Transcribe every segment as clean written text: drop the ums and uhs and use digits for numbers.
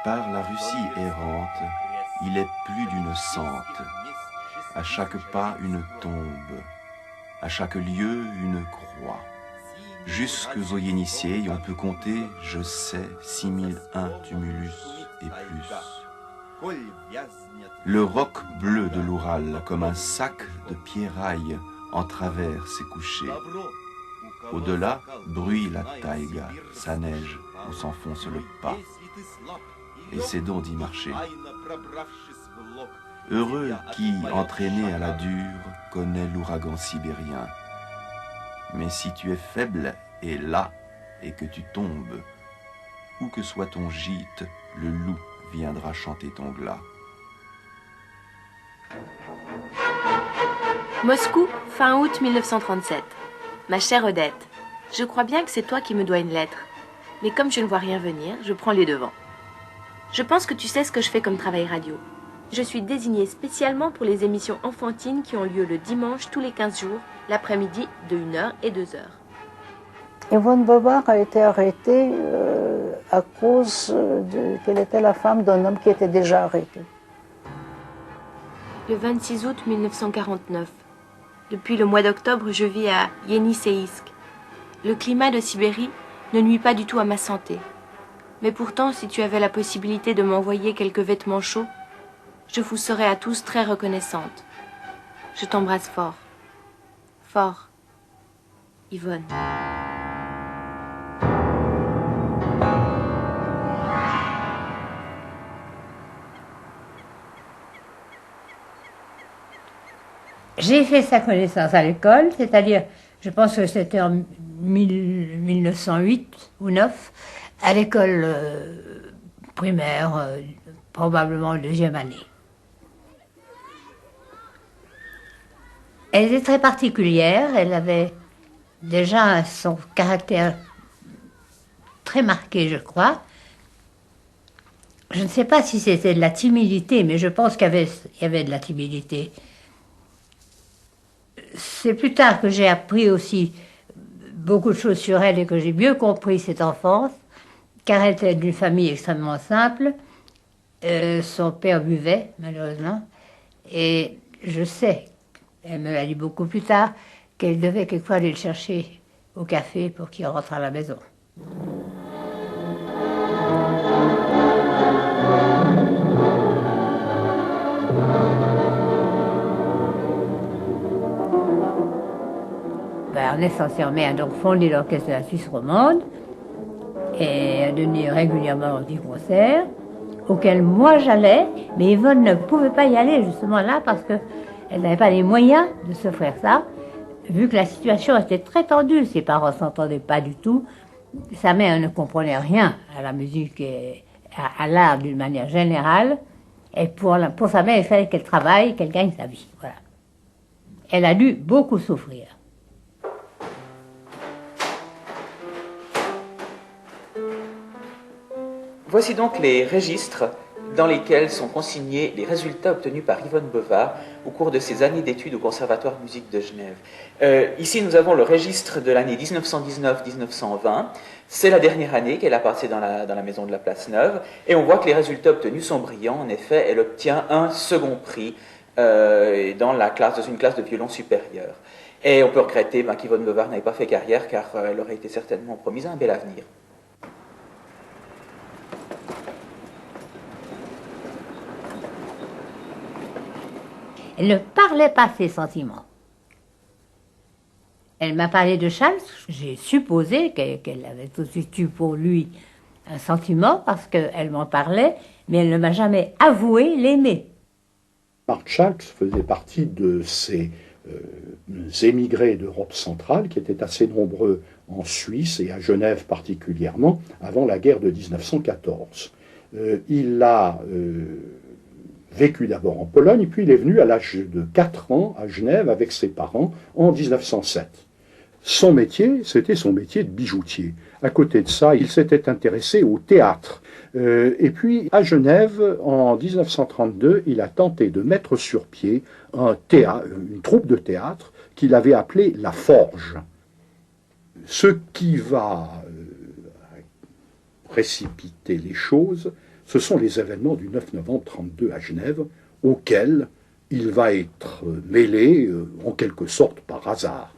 Par la Russie errante, il est plus d'une cente. À chaque pas une tombe, à chaque lieu une croix. Jusqu'aux Yénisseies, on peut compter, je sais, 6001 tumulus et plus. Le roc bleu de l'Oural, comme un sac de pierrailles, en travers s'est couché. Au-delà, bruit la taïga, sa neige où s'enfonce le pas. Et c'est donc d'y marcher. Heureux qui, entraîné à la dure, connaît l'ouragan sibérien. Mais si tu es faible et las, et que tu tombes, où que soit ton gîte, le loup viendra chanter ton glas. Moscou, fin août 1937. Ma chère Odette, je crois bien que c'est toi qui me dois une lettre. Mais comme je ne vois rien venir, je prends les devants. Je pense que tu sais ce que je fais comme travail radio. Je suis désignée spécialement pour les émissions enfantines qui ont lieu le dimanche tous les 15 jours, l'après-midi de 1h et 2h. Yvonne Bovard a été arrêtée à cause qu'elle était la femme d'un homme qui était déjà arrêté. Le 26 août 1949. Depuis le mois d'octobre, je vis à Yenisseïsk. Le climat de Sibérie ne nuit pas du tout à ma santé. Mais pourtant, si tu avais la possibilité de m'envoyer quelques vêtements chauds, je vous serais à tous très reconnaissante. Je t'embrasse fort. Fort. Yvonne. J'ai fait sa connaissance à l'école, c'est-à-dire, je pense que c'était en 1908 ou 9, à l'école primaire, probablement deuxième année. Elle était très particulière, elle avait déjà son caractère très marqué, je crois. Je ne sais pas si c'était de la timidité, mais je pense qu'il y avait de la timidité. C'est plus tard que j'ai appris aussi beaucoup de choses sur elle et que j'ai mieux compris cette enfance, car elle était d'une famille extrêmement simple. Son père buvait, malheureusement, et je sais, elle me l'a dit beaucoup plus tard, qu'elle devait quelquefois aller le chercher au café pour qu'il rentre à la maison. Ernest Saint-Sermet a donc fondé l'orchestre de la Suisse romande et a donné régulièrement des concerts auxquels moi j'allais, mais Yvonne ne pouvait pas y aller justement là parce qu'elle n'avait pas les moyens de se faire ça, vu que la situation était très tendue, ses parents ne s'entendaient pas du tout, sa mère ne comprenait rien à la musique et à l'art d'une manière générale, et pour sa mère il fallait qu'elle travaille, qu'elle gagne sa vie. Voilà. Elle a dû beaucoup souffrir. Voici donc les registres dans lesquels sont consignés les résultats obtenus par Yvonne Bovard au cours de ses années d'études au Conservatoire de musique de Genève. Ici, nous avons le registre de l'année 1919-1920. C'est la dernière année qu'elle a passée dans la maison de la Place Neuve. Et on voit que les résultats obtenus sont brillants. En effet, elle obtient un second prix dans une classe de violon supérieur. Et on peut regretter qu'Yvonne Bovard n'avait pas fait carrière, car elle aurait été certainement promise un bel avenir. Elle ne parlait pas ses sentiments. Elle m'a parlé de Charles. J'ai supposé qu'elle avait tout de suite eu pour lui un sentiment parce qu'elle m'en parlait, mais elle ne m'a jamais avoué l'aimer. Marc Schulz faisait partie de ces émigrés d'Europe centrale qui étaient assez nombreux en Suisse et à Genève particulièrement avant la guerre de 1914. Il a vécu d'abord en Pologne, puis il est venu à l'âge de 4 ans à Genève avec ses parents en 1907. Son métier, c'était son métier de bijoutier. À côté de ça, il s'était intéressé au théâtre. Et puis, à Genève, en 1932, il a tenté de mettre sur pied une troupe de théâtre qu'il avait appelée La Forge. Ce qui va précipiter les choses, ce sont les événements du 9 novembre 1932 à Genève, auxquels il va être mêlé en quelque sorte par hasard.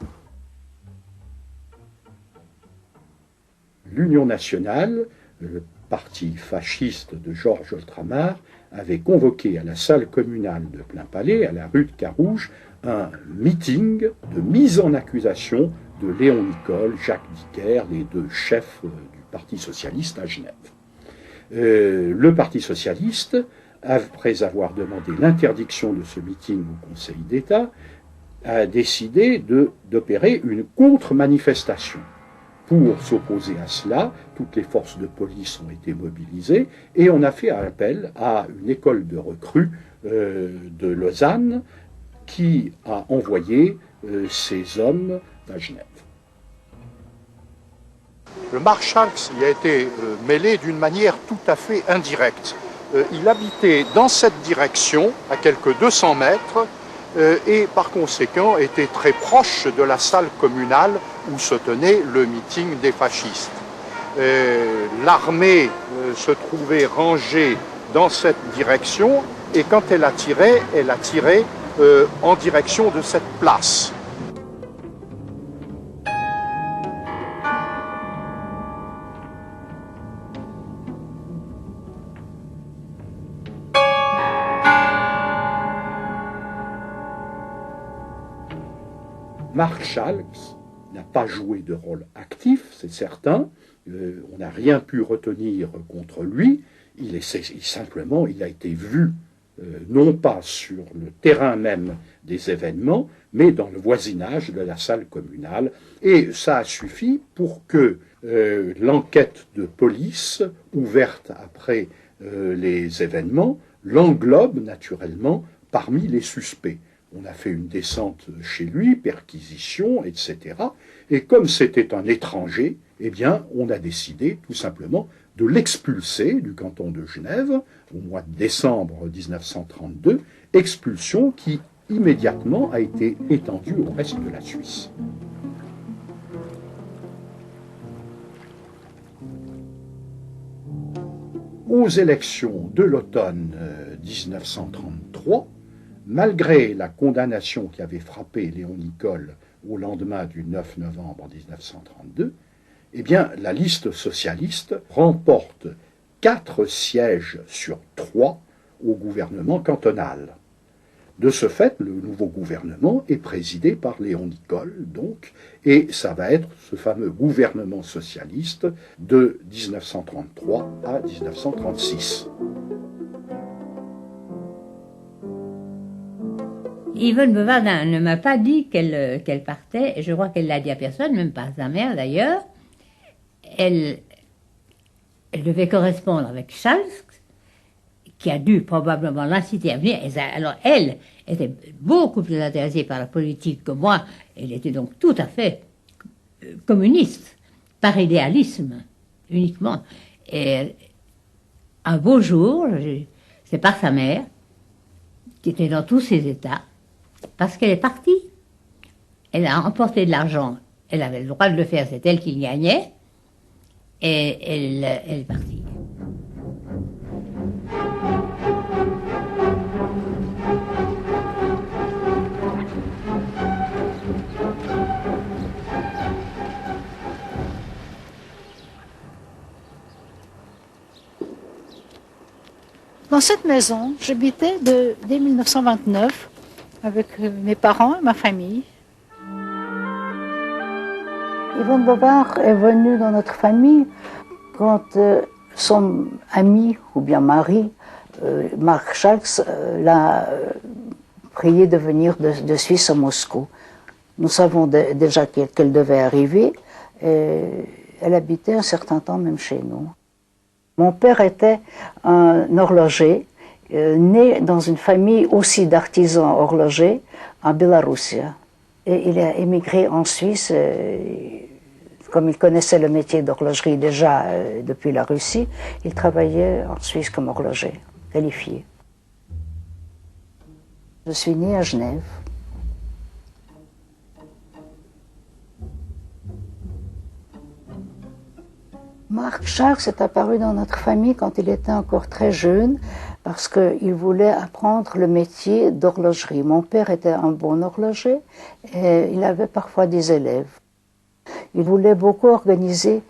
L'Union nationale, le parti fasciste de Georges Oltramar, avait convoqué à la salle communale de Plainpalais, à la rue de Carouge, un meeting de mise en accusation de Léon Nicole, Jacques Dicker, les deux chefs du Parti socialiste à Genève. Le Parti socialiste, après avoir demandé l'interdiction de ce meeting au Conseil d'État, a décidé d'opérer une contre-manifestation. Pour s'opposer à cela, toutes les forces de police ont été mobilisées et on a fait appel à une école de recrues de Lausanne qui a envoyé ces hommes à Genève. Le Marshal y a été mêlé d'une manière tout à fait indirecte. Il habitait dans cette direction, à quelques 200 mètres, et par conséquent était très proche de la salle communale où se tenait le meeting des fascistes. L'armée se trouvait rangée dans cette direction et quand elle a tiré en direction de cette place. Marc Chalx n'a pas joué de rôle actif, c'est certain. On n'a rien pu retenir contre lui. Il a été vu, non pas sur le terrain même des événements, mais dans le voisinage de la salle communale. Et ça a suffi pour que l'enquête de police, ouverte après les événements, l'englobe naturellement parmi les suspects. On a fait une descente chez lui, perquisition, etc. Et comme c'était un étranger, eh bien, on a décidé tout simplement de l'expulser du canton de Genève au mois de décembre 1932, expulsion qui immédiatement a été étendue au reste de la Suisse. Aux élections de l'automne 1933, malgré la condamnation qui avait frappé Léon Nicole au lendemain du 9 novembre 1932, eh bien, la liste socialiste remporte 4 sièges sur 3 au gouvernement cantonal. De ce fait, le nouveau gouvernement est présidé par Léon Nicole, donc, et ça va être ce fameux gouvernement socialiste de 1933 à 1936. Yvonne Bouvard ne m'a pas dit qu'elle partait, et je crois qu'elle l'a dit à personne, même pas à sa mère d'ailleurs. Elle devait correspondre avec Charles, qui a dû probablement l'inciter à venir. Alors elle était beaucoup plus intéressée par la politique que moi. Elle était donc tout à fait communiste, par idéalisme uniquement. Et un beau jour, c'est par sa mère, qui était dans tous ses états, parce qu'elle est partie. Elle a emporté de l'argent. Elle avait le droit de le faire, c'est elle qui le gagnait. Et elle est partie. Dans cette maison, j'habitais dès 1929 avec mes parents et ma famille. Yvonne Bouvard est venue dans notre famille quand son ami ou bien mari, Marc Chalx, l'a prié de venir de Suisse à Moscou. Nous savons déjà qu'elle devait arriver et elle habitait un certain temps même chez nous. Mon père était un horloger, né dans une famille aussi d'artisans horlogers en Biélorussie. Et il a émigré en Suisse, comme il connaissait le métier d'horlogerie déjà depuis la Russie, il travaillait en Suisse comme horloger, qualifié. Je suis née à Genève. Marc Jacques est apparu dans notre famille quand il était encore très jeune, parce qu'il voulait apprendre le métier d'horlogerie. Mon père était un bon horloger et il avait parfois des élèves. Il voulait beaucoup organiser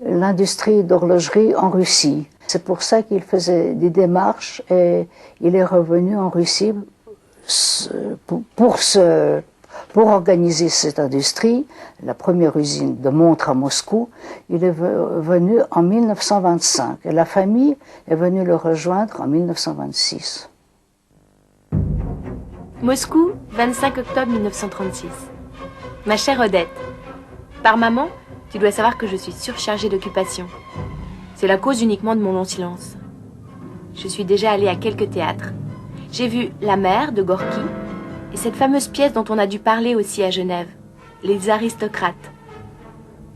l'industrie d'horlogerie en Russie. C'est pour ça qu'il faisait des démarches et il est revenu en Russie pour organiser cette industrie, la première usine de montres à Moscou. Il est venu en 1925 et la famille est venue le rejoindre en 1926. Moscou, 25 octobre 1936. Ma chère Odette, par maman, tu dois savoir que je suis surchargée d'occupation. C'est la cause uniquement de mon long silence. Je suis déjà allée à quelques théâtres. J'ai vu La Mer de Gorky et cette fameuse pièce dont on a dû parler aussi à Genève, Les Aristocrates.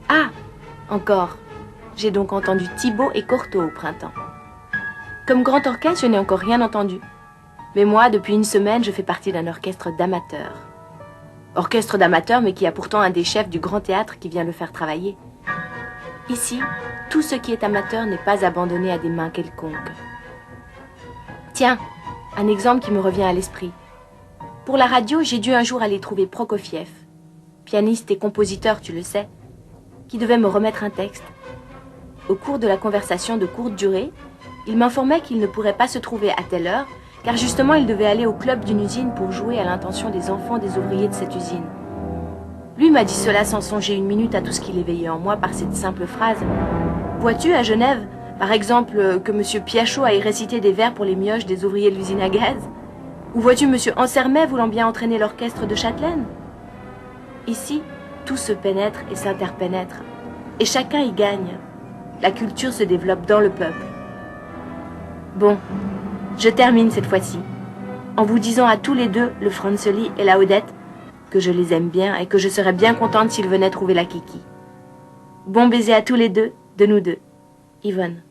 Ah, encore, j'ai donc entendu Thibaut et Cortot au printemps. Comme grand orchestre, je n'ai encore rien entendu. Mais moi, depuis une semaine, je fais partie d'un orchestre d'amateurs. Orchestre d'amateurs, mais qui a pourtant un des chefs du grand théâtre qui vient le faire travailler. Ici, tout ce qui est amateur n'est pas abandonné à des mains quelconques. Tiens, un exemple qui me revient à l'esprit. Pour la radio, j'ai dû un jour aller trouver Prokofiev, pianiste et compositeur, tu le sais, qui devait me remettre un texte. Au cours de la conversation de courte durée, il m'informait qu'il ne pourrait pas se trouver à telle heure, car justement il devait aller au club d'une usine pour jouer à l'intention des enfants des ouvriers de cette usine. Lui m'a dit cela sans songer une minute à tout ce qu'il éveillait en moi par cette simple phrase. « Vois-tu, à Genève, par exemple, que M. Piachot aille réciter des vers pour les mioches des ouvriers de l'usine à gaz ? Ou vois-tu M. Ansermet voulant bien entraîner l'orchestre de Châtelaine ? Ici, tout se pénètre et s'interpénètre, et chacun y gagne. La culture se développe dans le peuple. Bon, je termine cette fois-ci, en vous disant à tous les deux, le Franzeli et la Odette, que je les aime bien et que je serais bien contente s'ils venaient trouver la Kiki. Bon baiser à tous les deux, de nous deux. Yvonne.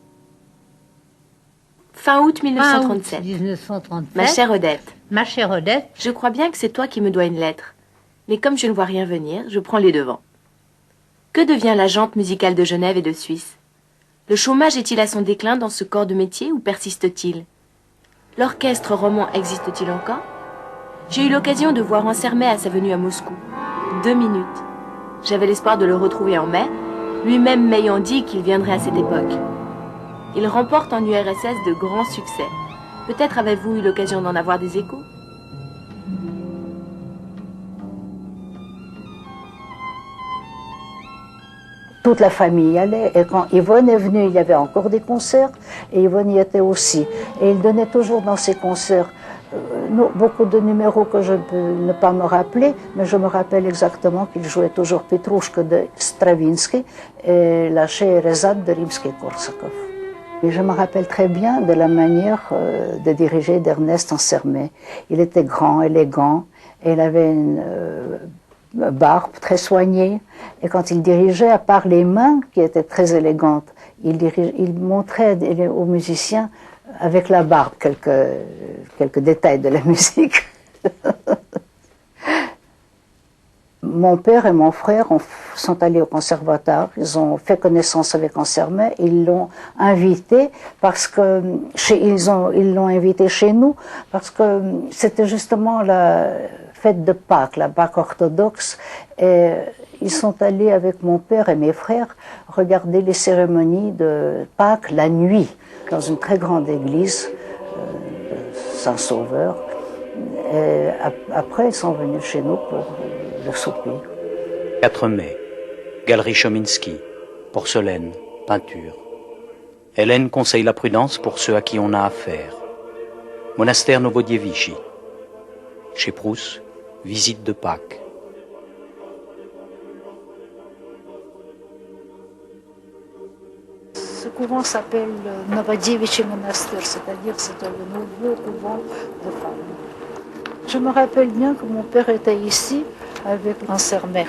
Fin août 1937. 1937. Ma chère Odette. Ma chère Odette. Je crois bien que c'est toi qui me dois une lettre. Mais comme je ne vois rien venir, je prends les devants. Que devient la jante musicale de Genève et de Suisse ? Le chômage est-il à son déclin dans ce corps de métier ou persiste-t-il ? L'orchestre roman existe-t-il encore ? J'ai eu l'occasion de voir Ansermet à sa venue à Moscou. 2 minutes. J'avais l'espoir de le retrouver en mai, lui-même m'ayant dit qu'il viendrait à cette époque. Il remporte en URSS de grands succès. Peut-être avez-vous eu l'occasion d'en avoir des échos ? Toute la famille y allait, et quand Yvonne est venue, il y avait encore des concerts, et Yvonne y était aussi. Et il donnait toujours dans ses concerts beaucoup de numéros que je peux ne pas me rappeler, mais je me rappelle exactement qu'il jouait toujours Petrouchka de Stravinsky et la Scheherazade de Rimsky-Korsakov. Et je me rappelle très bien de la manière de diriger d'Ernest Ansermet. Il était grand, élégant, et il avait une barbe très soignée. Et quand il dirigeait, à part les mains qui étaient très élégantes, il montrait aux musiciens avec la barbe quelques détails de la musique. Mon père et mon frère sont allés au conservatoire, ils ont fait connaissance avec Ansermet, ils l'ont invité parce que ils l'ont invité chez nous parce que c'était justement la fête de Pâques, la Pâques orthodoxe, et ils sont allés avec mon père et mes frères regarder les cérémonies de Pâques la nuit dans une très grande église Saint-Sauveur. Et après, ils sont venus chez nous pour le souper. 4 mai, Galerie Chominsky, porcelaine, peinture. Hélène conseille la prudence pour ceux à qui on a affaire. Monastère Novodievichy. Chez Proust, visite de Pâques. Ce couvent s'appelle Novodievichy Monastère, c'est-à-dire c'est le nouveau couvent de femmes. Je me rappelle bien que mon père était ici avec Ansermet.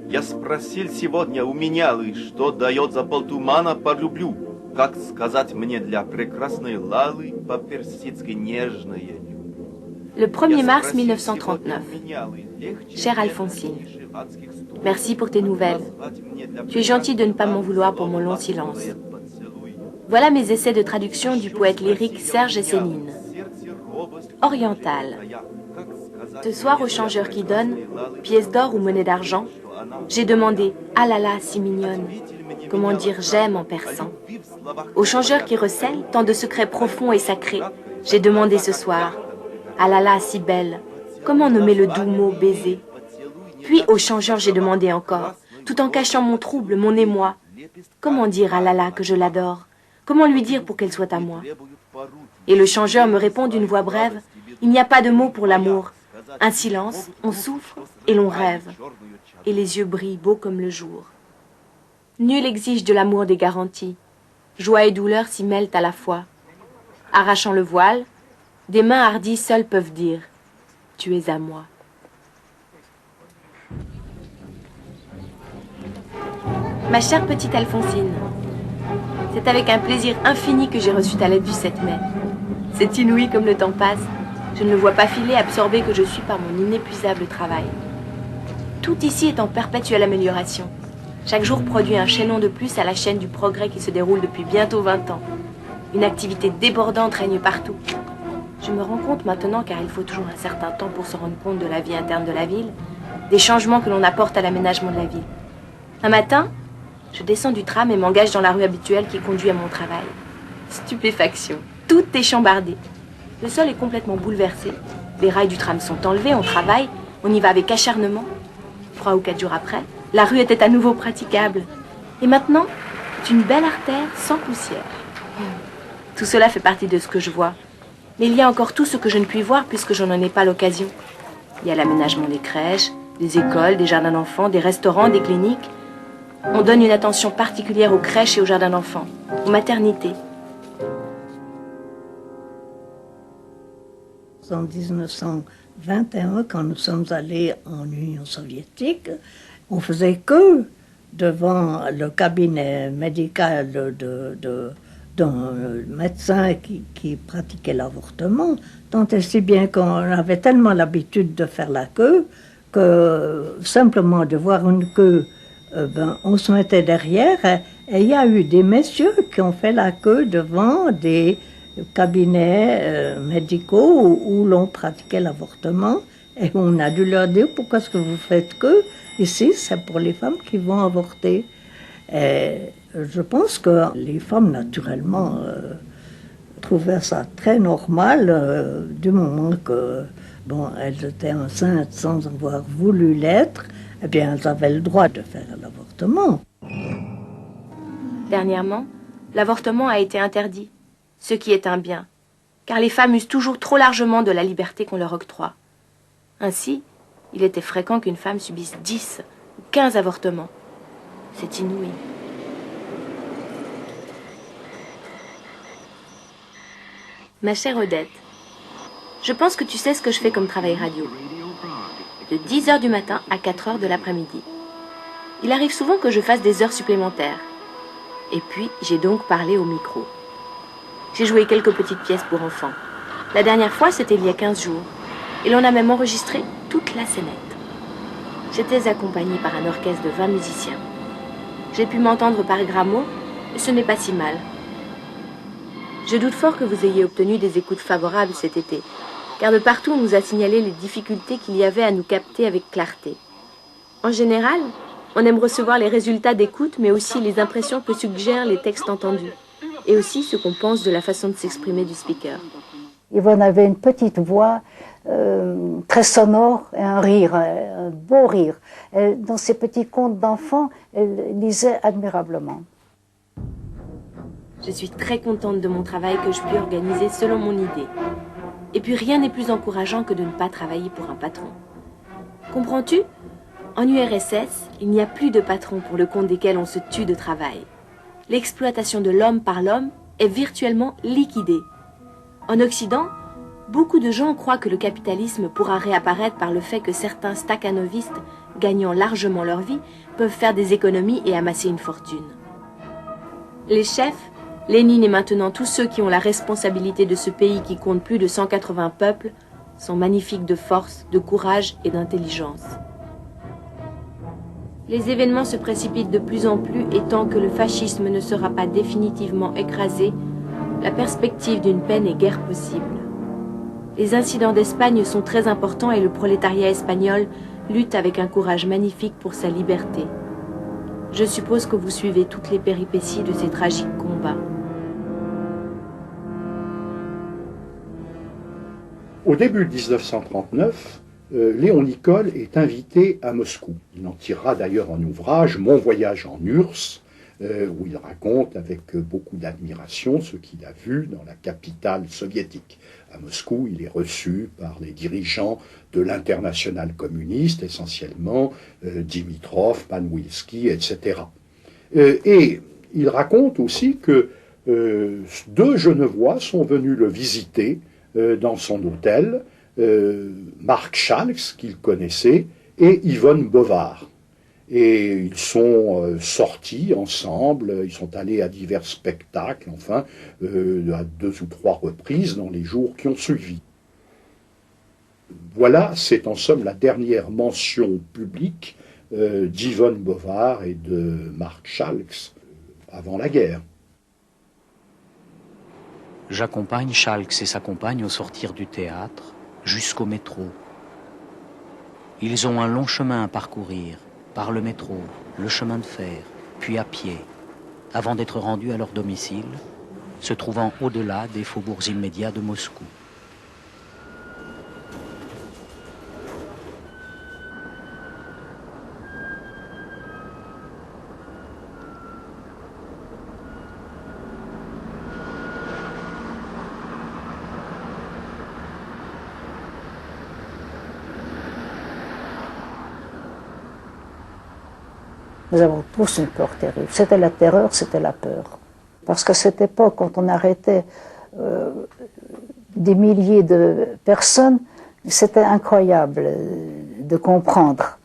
Я спросил сегодня у Менялы, что дает за полтумана полюблю. Как сказать мне для прекрасной Лалы по-персидски нежное люблю. Le 1er mars 1939. Chère Alphonsine, merci pour tes nouvelles. Tu es gentil de ne pas m'en vouloir pour mon long silence. Voilà mes essais de traduction du poète lyrique Serge Essénine. Oriental. Ce soir au changeur qui donne, pièces d'or ou monnaie d'argent, j'ai demandé « Ah là là, si mignonne !» Comment dire « j'aime » en persan. Au changeur qui recèle tant de secrets profonds et sacrés, j'ai demandé ce soir « Ah là là, si belle !» Comment nommer le doux mot « baiser ?» Puis au changeur j'ai demandé encore, tout en cachant mon trouble, mon émoi, comment dire « Ah là là, que je l'adore ?» Comment lui dire pour qu'elle soit à moi? Et le changeur me répond d'une voix brève, il n'y a pas de mots pour l'amour. Un silence, on souffre et l'on rêve. Et les yeux brillent beaux comme le jour. Nul exige de l'amour des garanties. Joie et douleur s'y mêlent à la fois. Arrachant le voile, des mains hardies seules peuvent dire « Tu es à moi ». Ma chère petite Alphonsine, c'est avec un plaisir infini que j'ai reçu ta lettre du 7 mai. C'est inouï comme le temps passe. Je ne le vois pas filer, absorbé que je suis par mon inépuisable travail. Tout ici est en perpétuelle amélioration. Chaque jour produit un chaînon de plus à la chaîne du progrès qui se déroule depuis bientôt 20 ans. Une activité débordante règne partout. Je me rends compte maintenant, car il faut toujours un certain temps pour se rendre compte de la vie interne de la ville, des changements que l'on apporte à l'aménagement de la ville. Un matin, je descends du tram et m'engage dans la rue habituelle qui conduit à mon travail. Stupéfaction. Tout est chambardé. Le sol est complètement bouleversé. Les rails du tram sont enlevés, on travaille, on y va avec acharnement. 3 ou 4 jours après, la rue était à nouveau praticable. Et maintenant, c'est une belle artère sans poussière. Tout cela fait partie de ce que je vois. Mais il y a encore tout ce que je ne puis voir puisque je n'en ai pas l'occasion. Il y a l'aménagement des crèches, des écoles, des jardins d'enfants, des restaurants, des cliniques. On donne une attention particulière aux crèches et aux jardins d'enfants, aux maternités. En 1921, quand nous sommes allés en Union soviétique, on faisait que devant le cabinet médical d'un médecin qui pratiquait l'avortement, tant et si bien qu'on avait tellement l'habitude de faire la queue que simplement de voir une queue, on se mettait derrière et il y a eu des messieurs qui ont fait la queue devant des cabinets médicaux où l'on pratiquait l'avortement et on a dû leur dire pourquoi est-ce que vous faites queue ici, c'est pour les femmes qui vont avorter. Et je pense que les femmes naturellement trouvaient ça très normal du moment que elles étaient enceintes sans avoir voulu l'être, eh bien elles avaient le droit de faire l'avortement. Dernièrement, l'avortement a été interdit, ce qui est un bien, car les femmes usent toujours trop largement de la liberté qu'on leur octroie. Ainsi, il était fréquent qu'une femme subisse 10 ou 15 avortements. C'est inouï. Ma chère Odette, je pense que tu sais ce que je fais comme travail radio. De 10 heures du matin à 4 heures de l'après-midi. Il arrive souvent que je fasse des heures supplémentaires. Et puis, j'ai donc parlé au micro. J'ai joué quelques petites pièces pour enfants. La dernière fois, c'était il y a 15 jours. Et l'on a même enregistré toute la scénette. J'étais accompagnée par un orchestre de 20 musiciens. J'ai pu m'entendre par grammo, et ce n'est pas si mal. Je doute fort que vous ayez obtenu des écoutes favorables cet été, car de partout on nous a signalé les difficultés qu'il y avait à nous capter avec clarté. En général, on aime recevoir les résultats d'écoute, mais aussi les impressions que suggèrent les textes entendus, et aussi ce qu'on pense de la façon de s'exprimer du speaker. Yvonne avait une petite voix très sonore et un rire, un beau rire. Dans ses petits contes d'enfants, elle lisait admirablement. Je suis très contente de mon travail que je puis organiser selon mon idée. Et puis rien n'est plus encourageant que de ne pas travailler pour un patron. Comprends-tu? En URSS, il n'y a plus de patrons pour le compte desquels on se tue de travail. L'exploitation de l'homme par l'homme est virtuellement liquidée. En Occident, beaucoup de gens croient que le capitalisme pourra réapparaître par le fait que certains stakhanovistes, gagnant largement leur vie, peuvent faire des économies et amasser une fortune. Les chefs, Lénine et maintenant tous ceux qui ont la responsabilité de ce pays qui compte plus de 180 peuples, sont magnifiques de force, de courage et d'intelligence. Les événements se précipitent de plus en plus et tant que le fascisme ne sera pas définitivement écrasé, la perspective d'une paix n'est guère possible. Les incidents d'Espagne sont très importants et le prolétariat espagnol lutte avec un courage magnifique pour sa liberté. Je suppose que vous suivez toutes les péripéties de ces tragiques combats. Au début de 1939, Léon Nicole est invité à Moscou. Il en tirera d'ailleurs un ouvrage, Mon voyage en URSS, où il raconte avec beaucoup d'admiration ce qu'il a vu dans la capitale soviétique. À Moscou, il est reçu par les dirigeants de l'internationale communiste, essentiellement Dimitrov, Panwilski, etc. Et il raconte aussi que deux Genevois sont venus le visiter dans son hôtel, Marc Chalks, qu'il connaissait, et Yvonne Bovard. Et ils sont sortis ensemble, ils sont allés à divers spectacles, enfin, à 2 ou 3 reprises dans les jours qui ont suivi. Voilà, c'est en somme la dernière mention publique d'Yvonne Bovard et de Marc Chalks avant la guerre. J'accompagne Chalks et sa compagne au sortir du théâtre jusqu'au métro. Ils ont un long chemin à parcourir, par le métro, le chemin de fer, puis à pied, avant d'être rendus à leur domicile, se trouvant au-delà des faubourgs immédiats de Moscou. Nous avons tous une peur terrible. C'était la terreur, c'était la peur. Parce qu'à cette époque, quand on arrêtait des milliers de personnes, c'était incroyable de comprendre.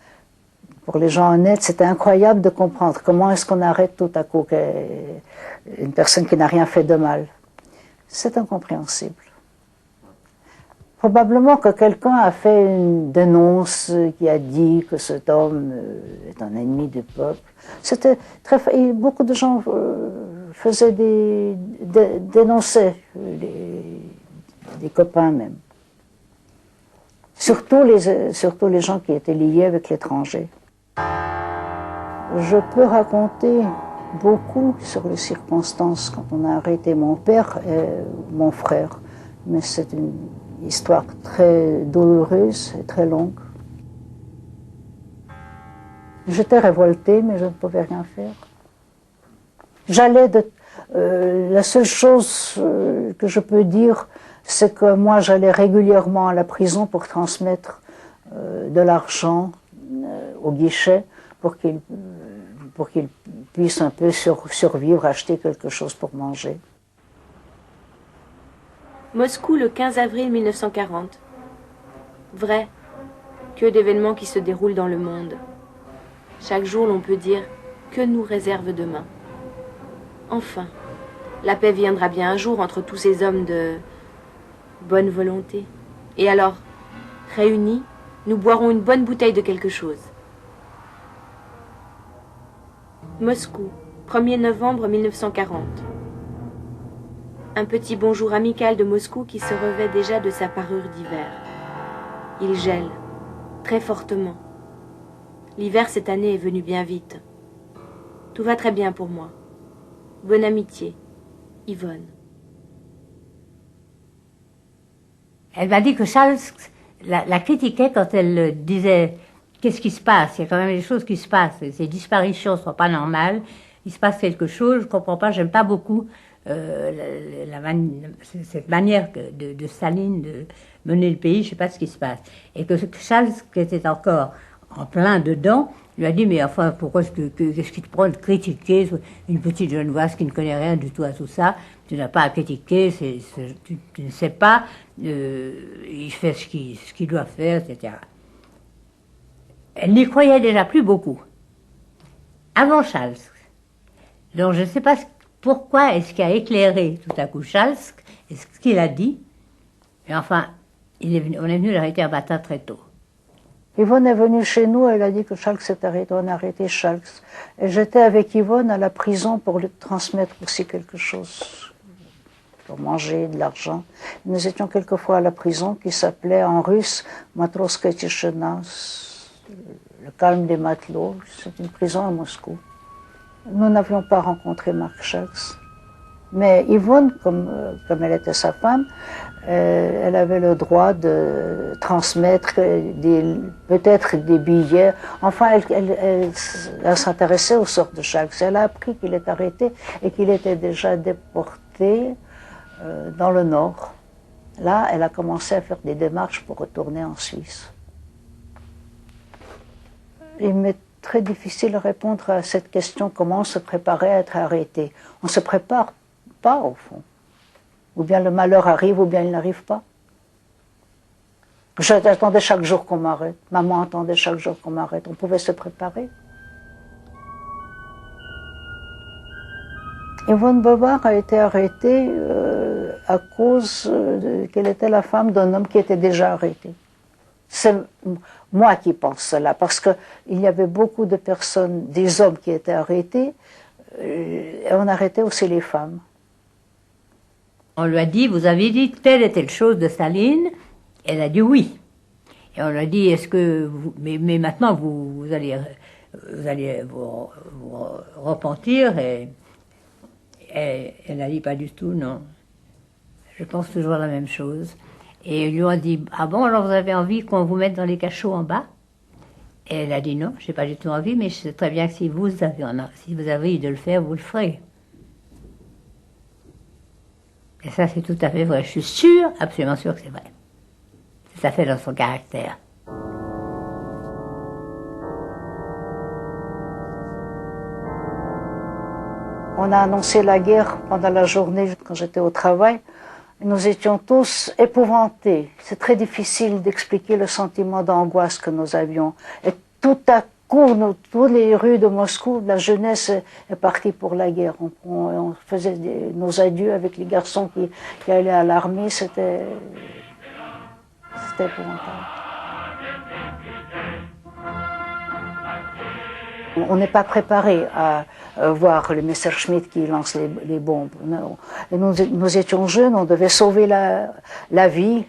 Pour les gens honnêtes, c'était incroyable de comprendre comment est-ce qu'on arrête tout à coup une personne qui n'a rien fait de mal. C'est incompréhensible. Probablement que quelqu'un a fait une dénonce qui a dit que cet homme est un ennemi du peuple. C'était très, et beaucoup de gens faisaient dénonçaient des copains même. Surtout les gens qui étaient liés avec l'étranger. Je peux raconter beaucoup sur les circonstances quand on a arrêté mon père et mon frère, mais c'est une histoire très douloureuse et très longue. J'étais révoltée, mais je ne pouvais rien faire. La seule chose que je peux dire, c'est que moi j'allais régulièrement à la prison pour transmettre de l'argent au guichet pour qu'il puisse un peu survivre, acheter quelque chose pour manger. Moscou, le 15 avril 1940. Vrai, que d'événements qui se déroulent dans le monde. Chaque jour, l'on peut dire que nous réserve demain. Enfin, la paix viendra bien un jour entre tous ces hommes de bonne volonté. Et alors, réunis, nous boirons une bonne bouteille de quelque chose. Moscou, 1er novembre 1940. Un petit bonjour amical de Moscou qui se revêt déjà de sa parure d'hiver. Il gèle, très fortement. L'hiver cette année est venu bien vite. Tout va très bien pour moi. Bonne amitié, Yvonne. Elle m'a dit que Charles la critiquait quand elle disait « Qu'est-ce qui se passe? Il y a quand même des choses qui se passent. Ces disparitions ne sont pas normales. Il se passe quelque chose. Je ne comprends pas. J'aime pas beaucoup cette manière de Staline de mener le pays. Je ne sais pas ce qui se passe. » Et que Charles, qui était encore en plein dedans, lui a dit « Mais enfin, pourquoi qu'est-ce qui te prend de critiquer une petite Genevoise qui ne connaît rien du tout à tout ça? Tu n'as pas à critiquer, tu ne sais pas, il fait ce qu'il doit faire, etc. » Elle n'y croyait déjà plus beaucoup. Avant Charles. Donc je ne sais pas pourquoi est-ce qu'il a éclairé tout à coup Charles, et ce qu'il a dit. Mais enfin, on est venu l'arrêter à Bata très tôt. Yvonne est venue chez nous, elle a dit que Chalx s'est arrêté, on a arrêté Chalx. Et j'étais avec Yvonne à la prison pour lui transmettre aussi quelque chose, pour manger, de l'argent. Nous étions quelquefois à la prison qui s'appelait en russe Matroska Tishina, le calme des matelots. C'est une prison à Moscou. Nous n'avions pas rencontré Marc Chalx. Mais Yvonne, comme elle était sa femme, elle avait le droit de transmettre peut-être des billets. Enfin, elle s'intéressait au sort de Chalx. Elle a appris qu'il est arrêté et qu'il était déjà déporté dans le Nord. Là, elle a commencé à faire des démarches pour retourner en Suisse. Il m'est très difficile de répondre à cette question, comment se préparer à être arrêté. On ne se prépare pas, au fond. Ou bien le malheur arrive, ou bien il n'arrive pas. J'attendais chaque jour qu'on m'arrête. Maman attendait chaque jour qu'on m'arrête. On pouvait se préparer. Yvonne Bovard a été arrêtée à cause qu'elle était la femme d'un homme qui était déjà arrêté. C'est moi qui pense cela, parce qu'il y avait beaucoup de personnes, des hommes qui étaient arrêtés, et on arrêtait aussi les femmes. On lui a dit, vous avez dit telle et telle chose de Staline. Elle a dit oui. Et on lui a dit, est-ce que vous, mais maintenant vous allez vous repentir et elle a dit pas du tout, non. Je pense toujours la même chose. Et ils lui ont dit, ah bon, alors vous avez envie qu'on vous mette dans les cachots en bas? Et elle a dit non, j'ai pas du tout envie, mais je sais très bien que si vous avez envie de le faire, vous le ferez. Et ça, c'est tout à fait vrai. Je suis sûre, absolument sûre que c'est vrai. C'est tout à fait dans son caractère. On a annoncé la guerre pendant la journée quand j'étais au travail. Nous étions tous épouvantés. C'est très difficile d'expliquer le sentiment d'angoisse que nous avions. Et tout à coup, toutes les rues de Moscou, la jeunesse est partie pour la guerre. On faisait nos adieux avec les garçons qui allaient à l'armée. C'était épouvantable. On n'est pas préparé à voir le Messerschmitt qui lance les bombes. Et nous étions jeunes, on devait sauver la ville,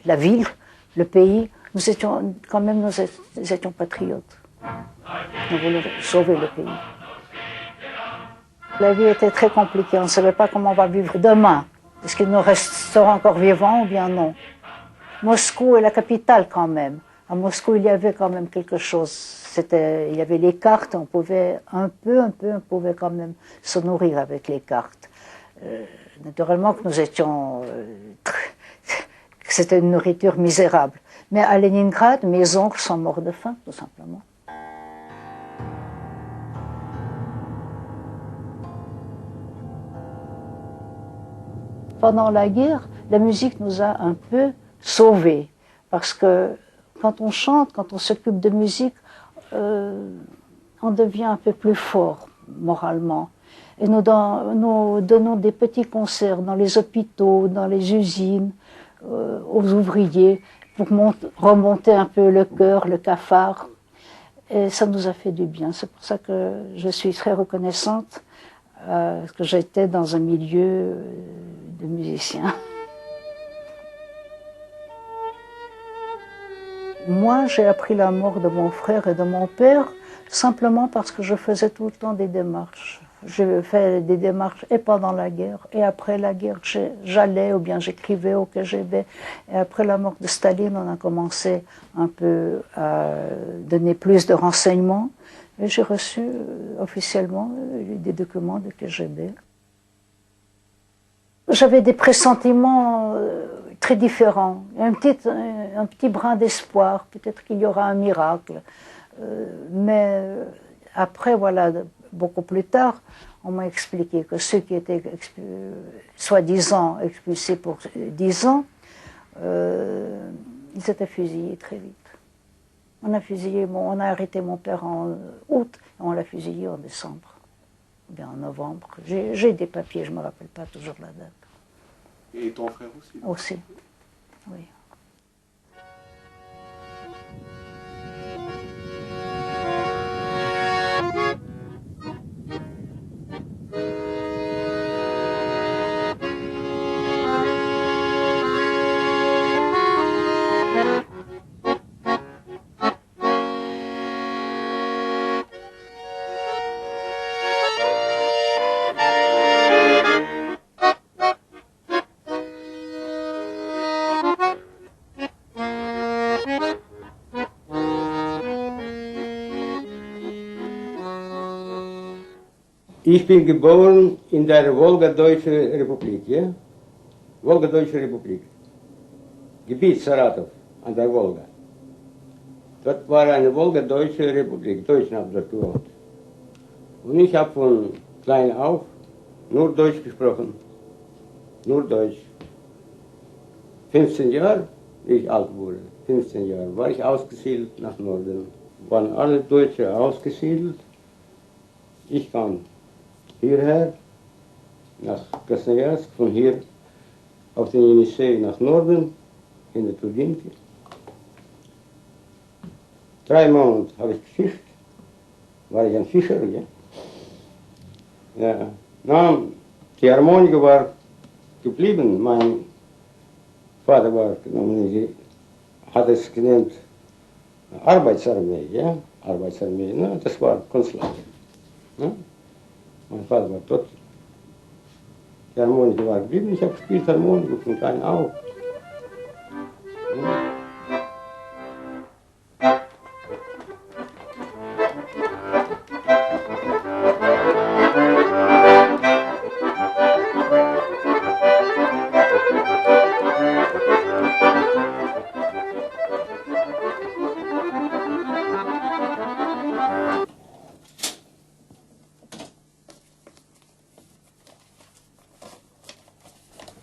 le pays. Nous étions patriotes. Nous voulions sauver le pays. La vie était très compliquée, on ne savait pas comment on va vivre demain. Est-ce que nous resterons encore vivants ou bien non? Moscou est la capitale quand même. À Moscou, il y avait quand même quelque chose. Il y avait les cartes, on pouvait on pouvait quand même se nourrir avec les cartes. Naturellement que nous étions... c'était une nourriture misérable. Mais à Leningrad, mes oncles sont morts de faim, tout simplement. Pendant la guerre, la musique nous a un peu sauvés. Parce que quand on chante, quand on s'occupe de musique, on devient un peu plus fort moralement. Et nous donnons des petits concerts dans les hôpitaux, dans les usines, aux ouvriers, pour remonter un peu le cœur, le cafard. Et ça nous a fait du bien. C'est pour ça que je suis très reconnaissante que j'étais dans un milieu de musiciens. Moi, j'ai appris la mort de mon frère et de mon père simplement parce que je faisais tout le temps des démarches. J'ai fait des démarches et pendant la guerre et après la guerre, j'allais ou bien j'écrivais au KGB. Et après la mort de Staline, on a commencé un peu à donner plus de renseignements. Et j'ai reçu officiellement des documents du KGB. J'avais des pressentiments très différents, un petit brin d'espoir, peut-être qu'il y aura un miracle. Mais après, voilà, beaucoup plus tard, on m'a expliqué que ceux qui étaient soi-disant expulsés pour 10 ans, ils étaient fusillés très vite. On a arrêté mon père en août et on l'a fusillé en décembre, ou bien en novembre. J'ai des papiers, je ne me rappelle pas toujours la date. Et ton frère aussi? Aussi, oui. Ich bin geboren in der Wolgadeutsche Republik, ja? Wolgadeutsche Republik. Gebiet Saratov an der Wolga. Dort war eine Wolgadeutsche Republik, Deutschen haben dort gewohnt. Und ich habe von klein auf nur Deutsch gesprochen. Nur Deutsch. 15 Jahre, wie ich alt wurde, 15 Jahre, war ich ausgesiedelt nach Norden. Waren alle Deutsche ausgesiedelt. Ich kam hierher, nach Krasnojarsk, von hier auf den Jenisej nach Norden, in der Trudinke. 3 Monate habe ich gefischt, war ich ein Fischer, ja. Ja. Na, die Harmonika war geblieben, mein Vater war genommen, hat es genannt Arbeitsarmee, ja, Arbeitsarmee, na, das war Kunstlager. Ja? Mein Vater war tot. Die Harmonika war geblieben, ich habe gespielt Harmonika von klein auf. Ja.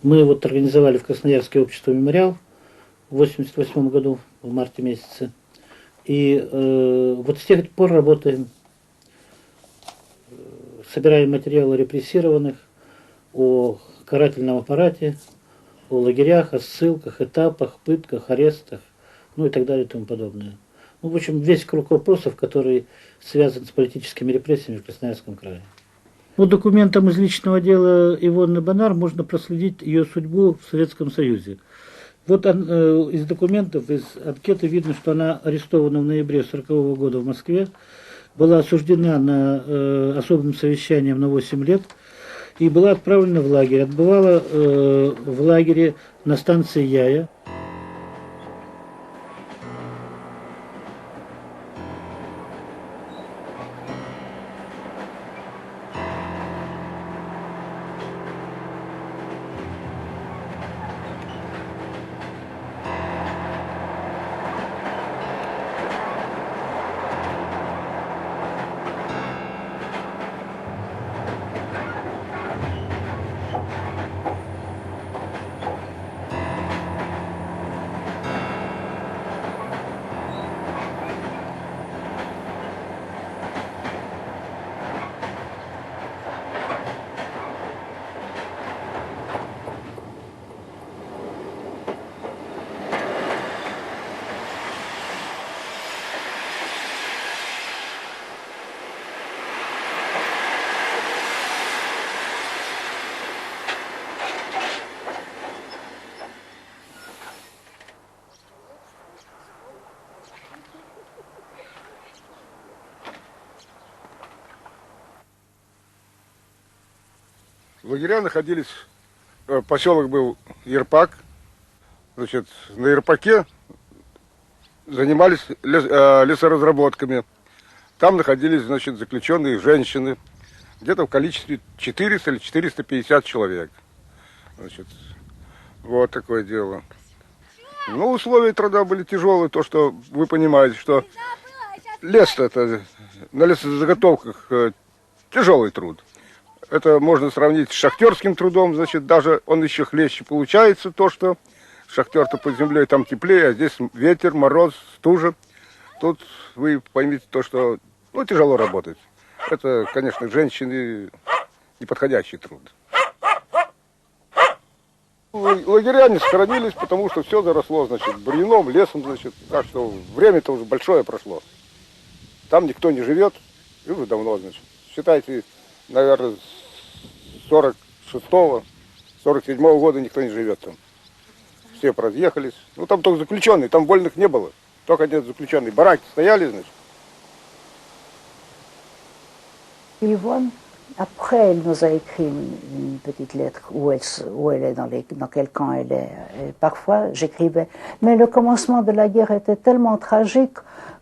Мы вот организовали в Красноярске общество «Мемориал» в 1988 году, в марте месяце. И вот с тех пор работаем, собираем материалы о репрессированных, о карательном аппарате, о лагерях, о ссылках, этапах, пытках, арестах, ну и так далее и тому подобное. Ну, в общем, весь круг вопросов, который связан с политическими репрессиями в Красноярском крае. По документам из личного дела Ивонны Бонар можно проследить ее судьбу в Советском Союзе. Вот из документов, из анкеты видно, что она арестована в ноябре 1940 года в Москве, была осуждена на особым совещанием на 8 лет и была отправлена в лагерь. Отбывала в лагере на станции Яя. Лагеря находились, поселок был Ерпак, значит, на Ерпаке занимались лесоразработками. Там находились, значит, заключенные женщины, где-то в количестве 400 или 450 человек. Значит, вот такое дело. Ну, условия труда были тяжелые, то, что вы понимаете, что лес-то это, на лесозаготовках тяжелый труд. Это можно сравнить с шахтерским трудом, значит, даже он еще хлеще получается, то, что шахтер-то под землей там теплее, а здесь ветер, мороз, стужа. Тут вы поймите то, что, ну, тяжело работать. Это, конечно, женщины неподходящий труд. Лагеря не сохранились, потому что все заросло, значит, бурьяном, лесом, значит, так что время-то уже большое прошло. Там никто не живет, и уже давно, значит. Считайте, наверное, с 46-го, 47-го года никто не живет там. Все разъехались. Ну, там только заключенные, там вольных не было. Только один заключенный. Бараки стояли, значит. Yvonne, après, elle nous a écrit une petite lettre où elle est dans quel camp elle est. Et parfois, j'écrivais. Mais le commencement de la guerre était tellement tragique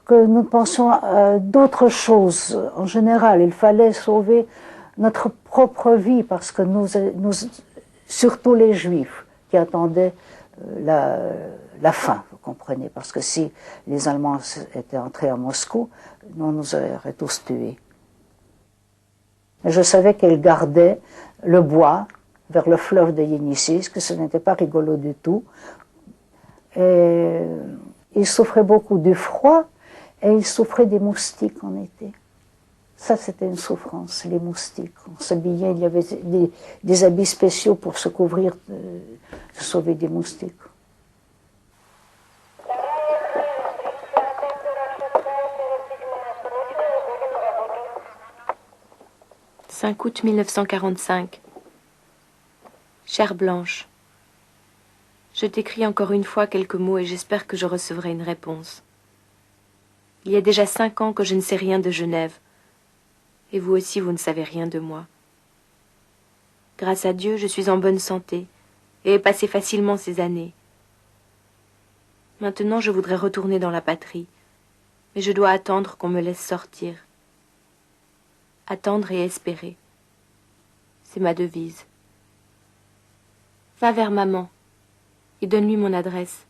que nous pensions à d'autres choses. En général, il fallait sauver notre propre vie, parce que surtout les Juifs qui attendaient la fin, vous comprenez, parce que si les Allemands étaient entrés à Moscou, on nous aurait tous tués. Je savais qu'elle gardait le bois vers le fleuve de Yenisseïsk, que ce n'était pas rigolo du tout. Et il souffrait beaucoup du froid et il souffrait des moustiques en été. Ça, c'était une souffrance, les moustiques. On s'habillait, il y avait des habits spéciaux pour se couvrir, se sauver des moustiques. « 5 août 1945. Chère Blanche, je t'écris encore une fois quelques mots et j'espère que je recevrai une réponse. Il y a déjà 5 ans que je ne sais rien de Genève. Et vous aussi, vous ne savez rien de moi. Grâce à Dieu, je suis en bonne santé et ai passé facilement ces années. Maintenant, je voudrais retourner dans la patrie, mais je dois attendre qu'on me laisse sortir. Attendre et espérer. C'est ma devise. Va vers maman et donne-lui mon adresse.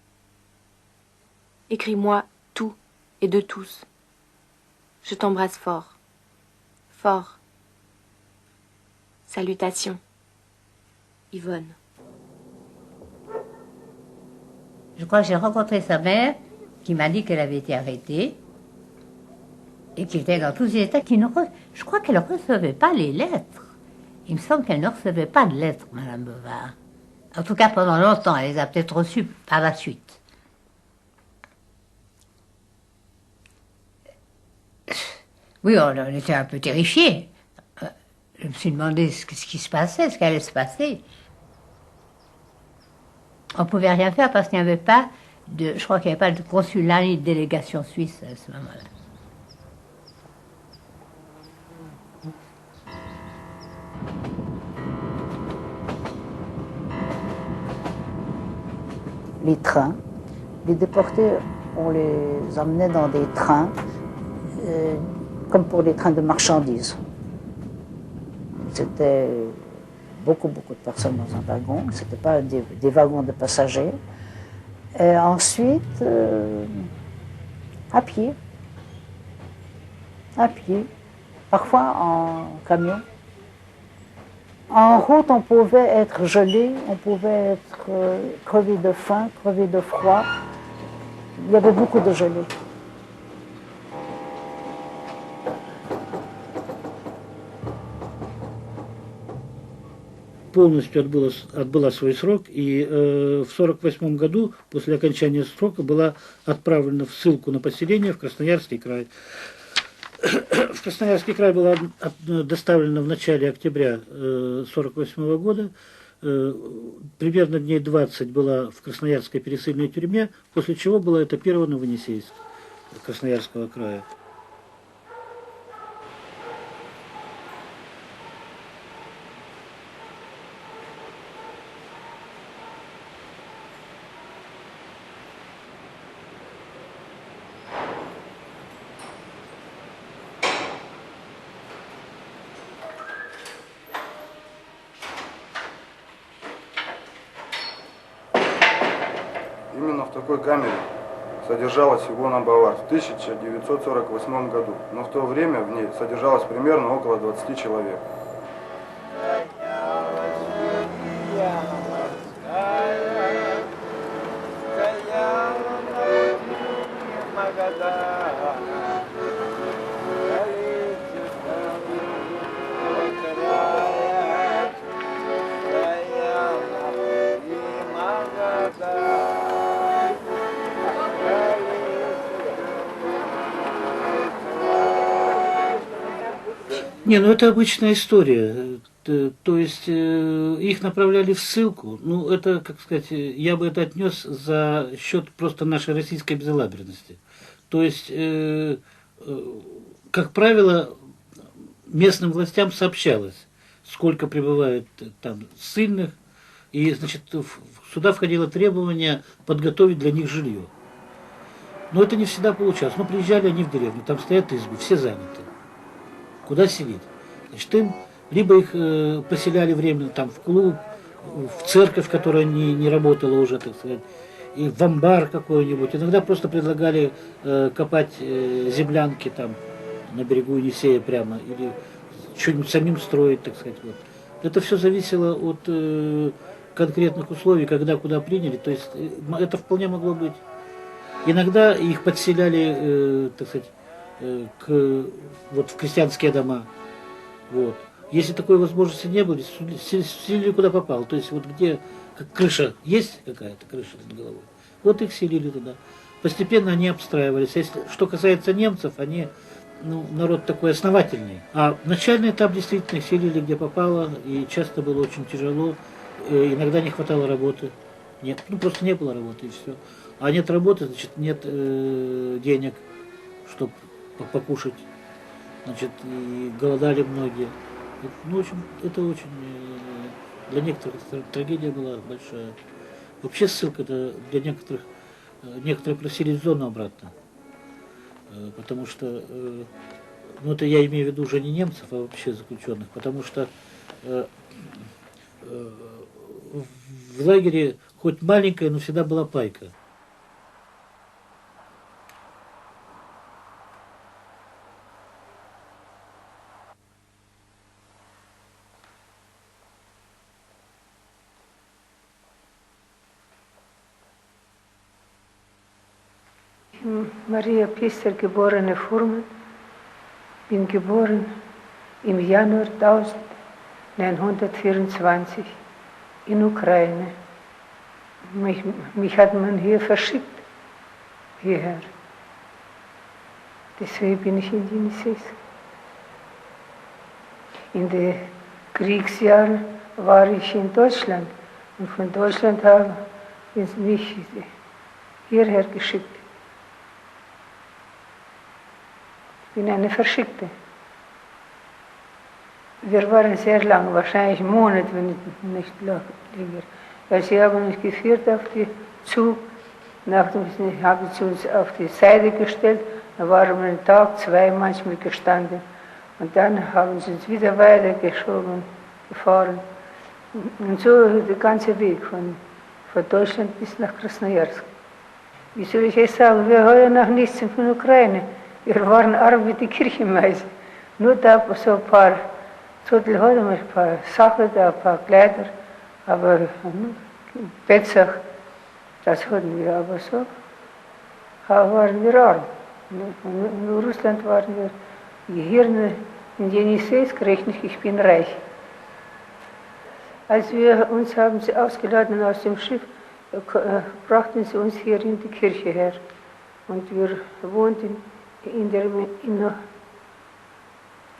Écris-moi tout et de tous. Je t'embrasse fort. Fort. Salutations. Yvonne. Je crois que j'ai rencontré sa mère qui m'a dit qu'elle avait été arrêtée et qui était dans tous ces états je crois qu'elle ne recevait pas les lettres. Il me semble qu'elle ne recevait pas de lettres, Madame Bovard. En tout cas, pendant longtemps, elle les a peut-être reçues par la suite. Oui, on était un peu terrifiés. Je me suis demandé ce qui se passait, ce qui allait se passer. On ne pouvait rien faire parce qu'il n'y avait pas de... Je crois qu'il n'y avait pas de consulat ni de délégation suisse à ce moment-là. Les trains, les déportés, on les emmenait dans des trains, comme pour les trains de marchandises. C'était beaucoup de personnes dans un wagon, ce n'était pas des wagons de passagers. Et ensuite, à pied, parfois en camion. En route, on pouvait être gelé, on pouvait être crevé de faim, crevé de froid. Il y avait beaucoup de gelée. Полностью отбыла свой срок, и в 1948 году, после окончания срока, была отправлена в ссылку на поселение в Красноярский край. В Красноярский край была доставлена в начале октября 1948 года. Примерно дней 20 была в Красноярской пересыльной тюрьме, после чего была этапирована в Енисейск Красноярского края. Именно в такой камере содержалась Ивона Бовар в 1948 году, но в то время в ней содержалось примерно около 20 человек. Не, ну это обычная история. То есть их направляли в ссылку. Ну, это, как сказать, я бы это отнес за счет просто нашей российской безалаберности. То есть, как правило, местным властям сообщалось, сколько прибывает там ссыльных, и, значит, сюда входило требование подготовить для них жилье. Но это не всегда получалось. Ну, приезжали они в деревню, там стоят избы, все заняты. Куда селить? Значит, им Либо их поселяли временно там в клуб, в церковь, которая не работала уже, так сказать, и в амбар какой-нибудь. Иногда просто предлагали копать землянки там на берегу Енисея прямо, или что-нибудь самим строить, так сказать. Вот. Это все зависело от конкретных условий, когда куда приняли. То есть это вполне могло быть. Иногда их подселяли, так сказать, вот в крестьянские дома. Вот. Если такой возможности не было, селили куда попало. То есть вот где как крыша есть какая-то, крыша над головой, вот их селили туда. Постепенно они обстраивались. Если, что касается немцев, они, народ такой основательный. А начальный этап действительно их селили где попало, и часто было очень тяжело. Иногда не хватало работы. Нет, просто не было работы, и все. А нет работы, значит, нет денег, чтобы покушать. Значит, и голодали многие. В общем, это очень для некоторых трагедия была большая. Вообще ссылка для некоторых, некоторые просили в зону обратно. Потому что, это я имею в виду уже не немцев, а вообще заключенных, потому что в лагере хоть маленькая, но всегда была пайка. Maria Pister, geborene Fuhrmann, bin geboren im Januar 1924 in Ukraine. Mich hat man hier verschickt, hierher. Deswegen bin ich in Yeniseisk. In den Kriegsjahren war ich in Deutschland und von Deutschland haben sie mich hierher geschickt. Ich bin eine Verschickte. Wir waren sehr lang, wahrscheinlich Monate, wenn nicht länger. Weil sie haben uns geführt auf die Zug, haben sie uns auf die Seite gestellt, da waren wir einen Tag, zwei manchmal gestanden. Und dann haben sie uns wieder weitergeschoben, gefahren. Und so der ganze Weg von Deutschland bis nach Krasnojarsk. Wie soll ich es sagen, wir hören noch nichts von der Ukraine. Wir waren arm wie die Kirchenmeister. Nur da so ein paar Zettel hatten wir, ein paar Sachen, da ein paar Kleider, aber Bettsack, das hatten wir, aber so waren wir arm. In Russland waren wir, hier in Yeniseisk rechne ich bin reich. Als wir uns haben sie ausgeladen aus dem Schiff, brachten sie uns hier in die Kirche her. Und wir wohnten in der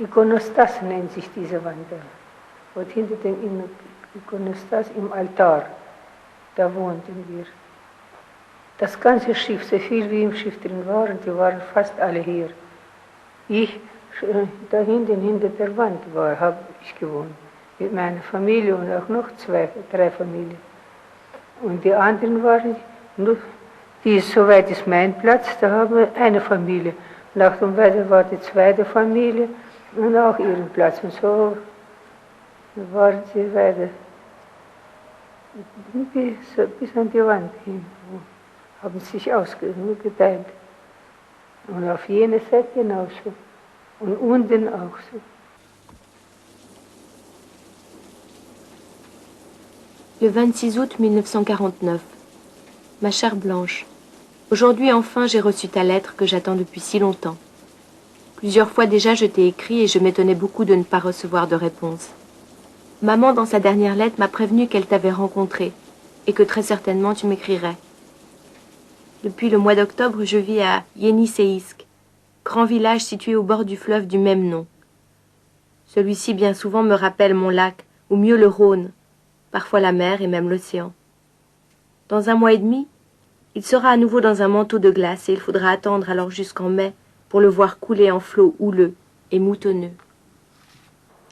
Ikonostas nennt sich diese Wand da. Und hinter dem Ikonostas im Altar, da wohnten wir. Das ganze Schiff, so viel wie im Schiff drin waren, die waren fast alle hier. Ich, da hinten, hinter der Wand habe ich gewohnt. Mit meiner Familie und auch noch drei Familien. Und die anderen waren, nur soweit ist mein Platz, da haben wir eine Familie. Nach dem Wetter war die zweite Familie und auch ihren Platz. Und so waren sie weiter bis an die Wand hin. Haben sich geteilt. Und auf jene Seite genauso. Und unten auch so. Le 26 août 1949. Ma chère Blanche, aujourd'hui enfin j'ai reçu ta lettre que j'attends depuis si longtemps. Plusieurs fois déjà je t'ai écrit et je m'étonnais beaucoup de ne pas recevoir de réponse. Maman dans sa dernière lettre m'a prévenu qu'elle t'avait rencontré et que très certainement tu m'écrirais. Depuis le mois d'octobre je vis à Yeniseisk, grand village situé au bord du fleuve du même nom. Celui-ci bien souvent me rappelle mon lac, ou mieux le Rhône, parfois la mer et même l'océan. Dans un mois et demi, il sera à nouveau dans un manteau de glace et il faudra attendre alors jusqu'en mai pour le voir couler en flots houleux et moutonneux.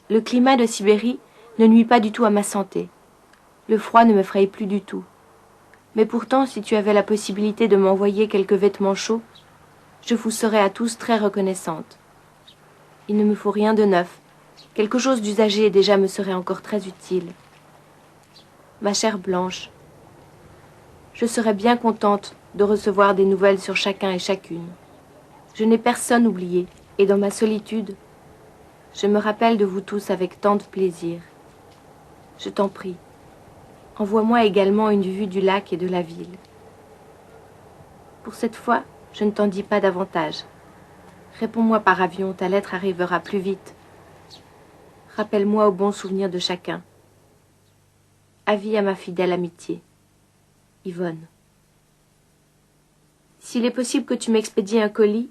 Le climat de Sibérie ne nuit pas du tout à ma santé. Le froid ne me fraye plus du tout. Mais pourtant, si tu avais la possibilité de m'envoyer quelques vêtements chauds, je vous serais à tous très reconnaissante. Il ne me faut rien de neuf, Quelque chose d'usagé déjà me serait encore très utile. Ma chère Blanche, je serais bien contente de recevoir des nouvelles sur chacun et chacune. Je n'ai personne oublié, et dans ma solitude, je me rappelle de vous tous avec tant de plaisir. Je t'en prie, envoie-moi également une vue du lac et de la ville. Pour cette fois, je ne t'en dis pas davantage. Réponds-moi par avion, ta lettre arrivera plus vite. Rappelle-moi au bon souvenir de chacun. Avis à ma fidèle amitié. Yvonne. S'il est possible que tu m'expédies un colis,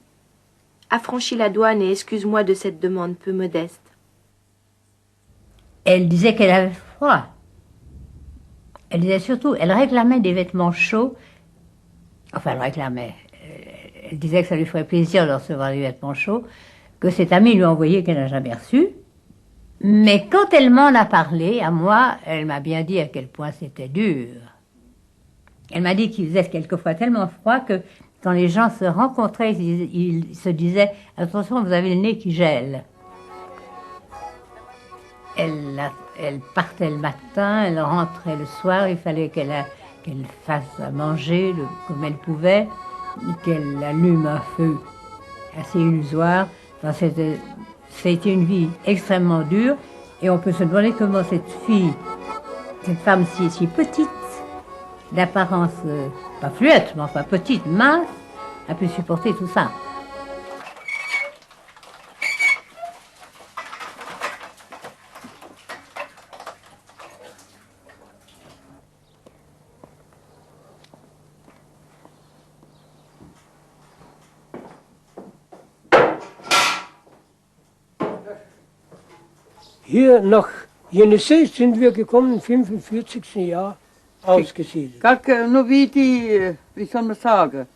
affranchis la douane et excuse-moi de cette demande peu modeste. Elle disait qu'elle avait froid. Elle disait surtout, elle réclamait des vêtements chauds. Enfin, elle réclamait. Elle disait que ça lui ferait plaisir de recevoir des vêtements chauds, que cet ami lui a envoyé qu'elle n'a jamais reçu. Mais quand elle m'en a parlé, à moi, elle m'a bien dit à quel point c'était dur. Elle m'a dit qu'il faisait quelquefois tellement froid que quand les gens se rencontraient, ils se disaient « Attention, vous avez le nez qui gèle ». Elle partait le matin, elle rentrait le soir, il fallait qu'elle fasse à manger comme elle pouvait, qu'elle allume un feu assez illusoire. Enfin, c'était une vie extrêmement dure, et on peut se demander comment cette femme si petite, d'apparence pas fluette, mais enfin petite, mince, a pu supporter tout ça. Hier nach Jenissee sind wir gekommen im 45. Jahr ausgesiedelt. Как, ну видите, wie soll man sagen,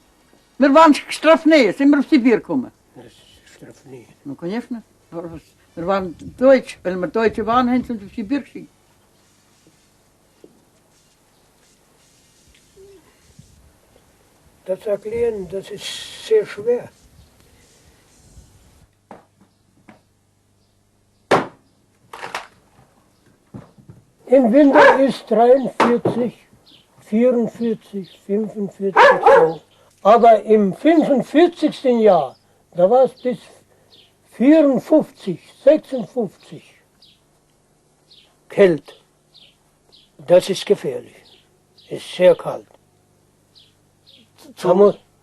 wir waren Strafnähe, sind wir auf Sibir gekommen. Strafnähe. Ну, конечно. Wir waren Deutsch, weil wir Deutsche waren, haben sie uns auf Sibir geschickt. Das erklären, das ist sehr schwer. Im Winter ist 43, 44, 45 so. Aber im 45. Jahr, da war es bis 54, 56 Kälte. Das ist gefährlich. Ist sehr kalt.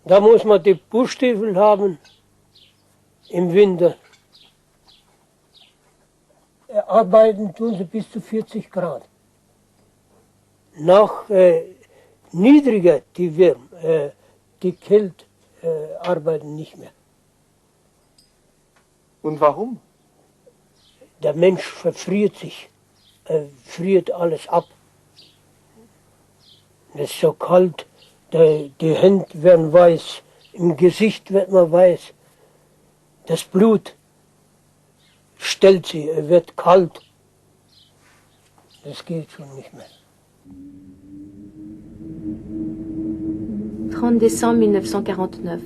Da muss man die Buchstiefel haben im Winter. Arbeiten tun sie bis zu 40 Grad. Noch niedriger die Kälte arbeiten nicht mehr. Und warum? Der Mensch verfriert sich, friert alles ab. Es ist so kalt, die Hände werden weiß, im Gesicht wird man weiß. Das Blut stellt sie, wird kalt. Das geht schon nicht mehr. 30 décembre 1949.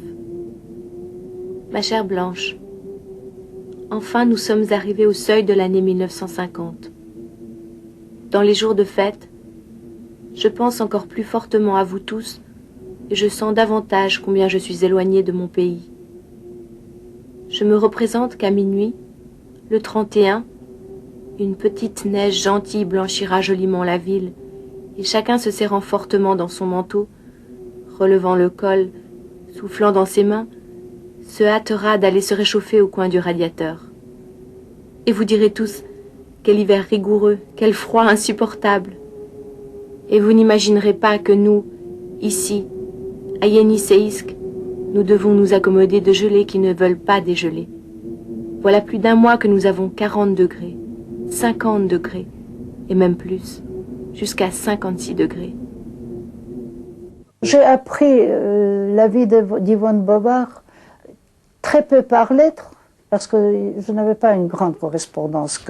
Ma chère Blanche, enfin nous sommes arrivés au seuil de l'année 1950. Dans les jours de fête, je pense encore plus fortement à vous tous et je sens davantage combien je suis éloignée de mon pays. Je me représente qu'à minuit, le 31, une petite neige gentille blanchira joliment la ville, et chacun se serrant fortement dans son manteau, relevant le col, soufflant dans ses mains, se hâtera d'aller se réchauffer au coin du radiateur. Et vous direz tous, quel hiver rigoureux, quel froid insupportable. Et vous n'imaginerez pas que nous, ici, à Yeniseisk, nous devons nous accommoder de gelées qui ne veulent pas dégeler. Voilà plus d'un mois que nous avons 40 degrés, 50 degrés, et même plus, jusqu'à 56 degrés. J'ai appris la vie d'Yvonne Bovard très peu par lettres, parce que je n'avais pas une grande correspondance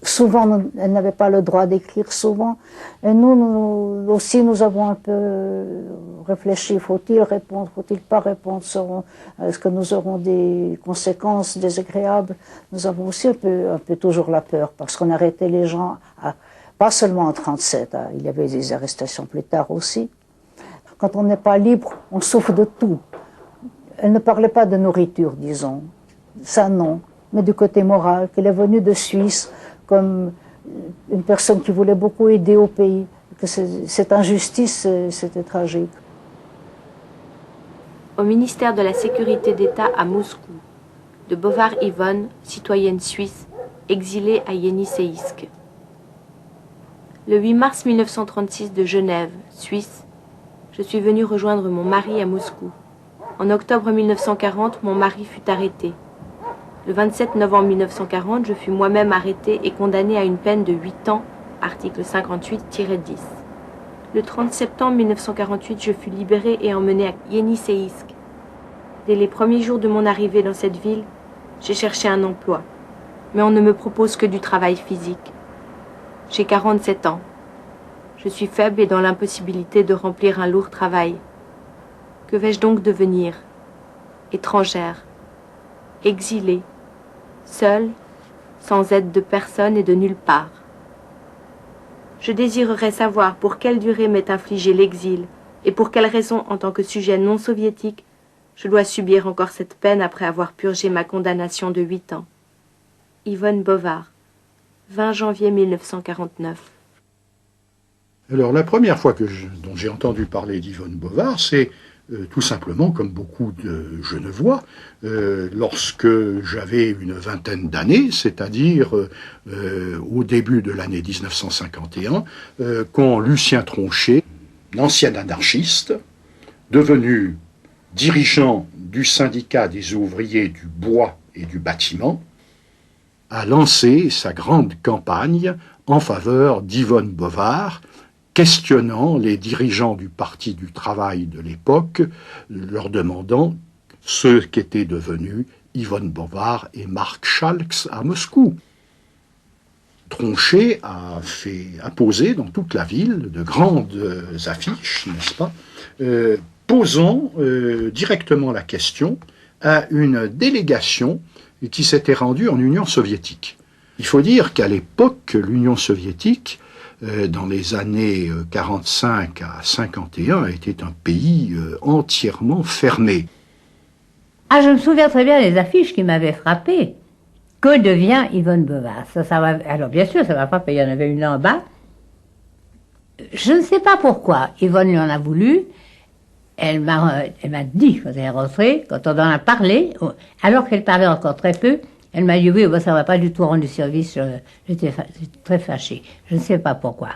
Souvent, elle n'avait pas le droit d'écrire souvent. Et nous aussi, nous avons un peu réfléchi. Faut-il répondre, faut-il pas répondre? Est-ce que nous aurons des conséquences désagréables? Nous avons aussi un peu toujours la peur, parce qu'on arrêtait les gens, pas seulement en 1937, il y avait des arrestations plus tard aussi. Quand on n'est pas libre, on souffre de tout. Elle ne parlait pas de nourriture, disons. Ça, non. Mais du côté moral, qu'elle est venue de Suisse comme une personne qui voulait beaucoup aider au pays, que cette injustice, c'était tragique. Au ministère de la Sécurité d'État à Moscou, de Bovar Yvonne, citoyenne suisse, exilée à Yenisseïsk. Le 8 mars 1936 de Genève, Suisse, je suis venue rejoindre mon mari à Moscou. En octobre 1940, mon mari fut arrêté. Le 27 novembre 1940, je fus moi-même arrêtée et condamnée à une peine de 8 ans, article 58-10. Le 30 septembre 1948, je fus libérée et emmenée à Yenisseïsk. Dès les premiers jours de mon arrivée dans cette ville, j'ai cherché un emploi. Mais on ne me propose que du travail physique. J'ai 47 ans. Je suis faible et dans l'impossibilité de remplir un lourd travail. Que vais-je donc devenir? Étrangère, exilée, seule, sans aide de personne et de nulle part. Je désirerais savoir pour quelle durée m'est infligé l'exil et pour quelle raison, en tant que sujet non soviétique, je dois subir encore cette peine après avoir purgé ma condamnation de 8 ans. Yvonne Bovar, 20 janvier 1949. Alors la première fois dont j'ai entendu parler d'Yvonne Bovar, c'est tout simplement, comme beaucoup de Genevois, lorsque j'avais une vingtaine d'années, c'est-à-dire au début de l'année 1951, quand Lucien Tronchet, l'ancien anarchiste, devenu dirigeant du syndicat des ouvriers du bois et du bâtiment, a lancé sa grande campagne en faveur d'Yvonne Bovar, questionnant les dirigeants du Parti du Travail de l'époque, leur demandant ce qu'étaient devenus Yvonne Bovar et Marc Schalks à Moscou. Tronchet a posé dans toute la ville de grandes affiches, n'est-ce pas, posant directement la question à une délégation qui s'était rendue en Union soviétique. Il faut dire qu'à l'époque, l'Union soviétique, dans les années 45 à 51, était un pays entièrement fermé. Ah, je me souviens très bien des affiches qui m'avaient frappé. Que devient Yvonne Bovar? Alors bien sûr, ça m'a frappé, il y en avait une là en bas. Je ne sais pas pourquoi. Yvonne lui en a voulu. Elle m'a dit, quand elle est rentrée, quand on en a parlé, alors qu'elle parlait encore très peu, elle m'a dit oui, ça ne m'a pas du tout rendu service, j'étais très fâchée. Je ne sais pas pourquoi.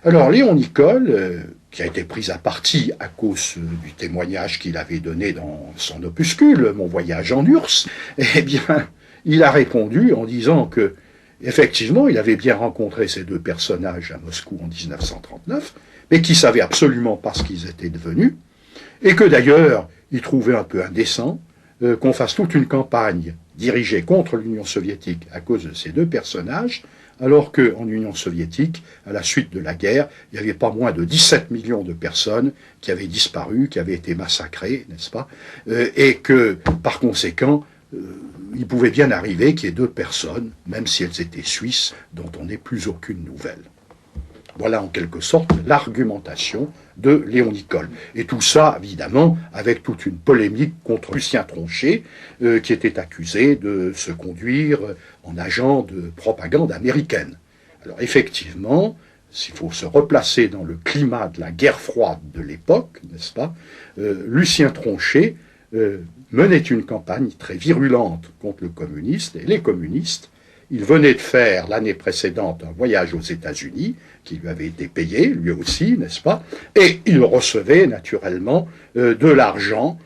Alors Léon Nicole, qui a été pris à partie à cause du témoignage qu'il avait donné dans son opuscule, Mon voyage en URSS, eh bien, il a répondu en disant que, effectivement, il avait bien rencontré ces deux personnages à Moscou en 1939, mais qui ne savaient absolument pas ce qu'ils étaient devenus, et que d'ailleurs, il trouvait un peu indécent qu'on fasse toute une campagne dirigée contre l'Union soviétique à cause de ces deux personnages, alors qu'en Union soviétique, à la suite de la guerre, il n'y avait pas moins de 17 millions de personnes qui avaient disparu, qui avaient été massacrées, n'est-ce pas, et que, par conséquent, il pouvait bien arriver qu'il y ait deux personnes, même si elles étaient suisses, dont on n'ait plus aucune nouvelle. Voilà en quelque sorte l'argumentation de Léon Nicole. Et tout ça, évidemment, avec toute une polémique contre Lucien Tronchet, qui était accusé de se conduire en agent de propagande américaine. Alors effectivement, s'il faut se replacer dans le climat de la guerre froide de l'époque, n'est-ce pas, Lucien Tronchet menait une campagne très virulente contre le communiste et les communistes. Il venait de faire l'année précédente un voyage aux États-Unis, qui lui avait été payé, lui aussi, n'est-ce pas? Et il recevait naturellement de l'argent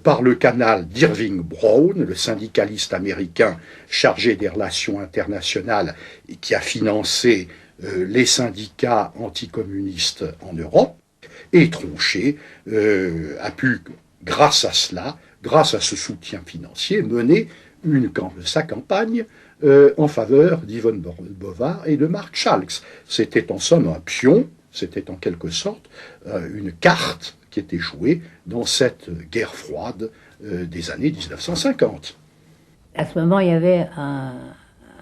par le canal d'Irving Brown, le syndicaliste américain chargé des relations internationales et qui a financé les syndicats anticommunistes en Europe. Et Tronchet a pu, grâce à cela, grâce à ce soutien financier, mener sa campagne en faveur d'Yvonne Bovard et de Marc Chalks. C'était en somme un pion, c'était en quelque sorte une carte qui était jouée dans cette guerre froide des années 1950. À ce moment, il y avait un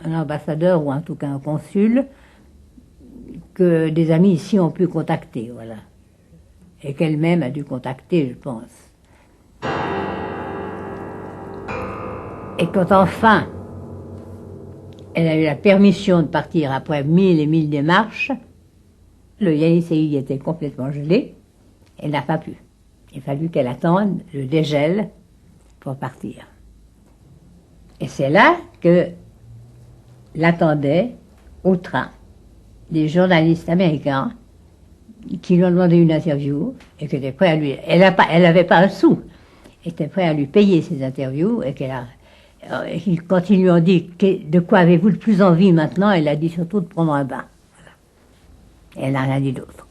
ambassadeur, ou en tout cas un consul, que des amis ici ont pu contacter, voilà. Et qu'elle-même a dû contacter, je pense. Et quand enfin, elle a eu la permission de partir après 1000 et 1000 démarches, le Yenisseï était complètement gelé, elle n'a pas pu. Il a fallu qu'elle attende le dégel pour partir. Et c'est là que l'attendaient au train des journalistes américains qui lui ont demandé une interview et qui étaient prêts à lui... Elle n'avait pas un sou, était prêt à lui payer ses interviews et quand ils lui ont dit de quoi avez-vous le plus envie maintenant, elle a dit surtout de prendre un bain. Voilà. Elle n'a rien dit d'autre.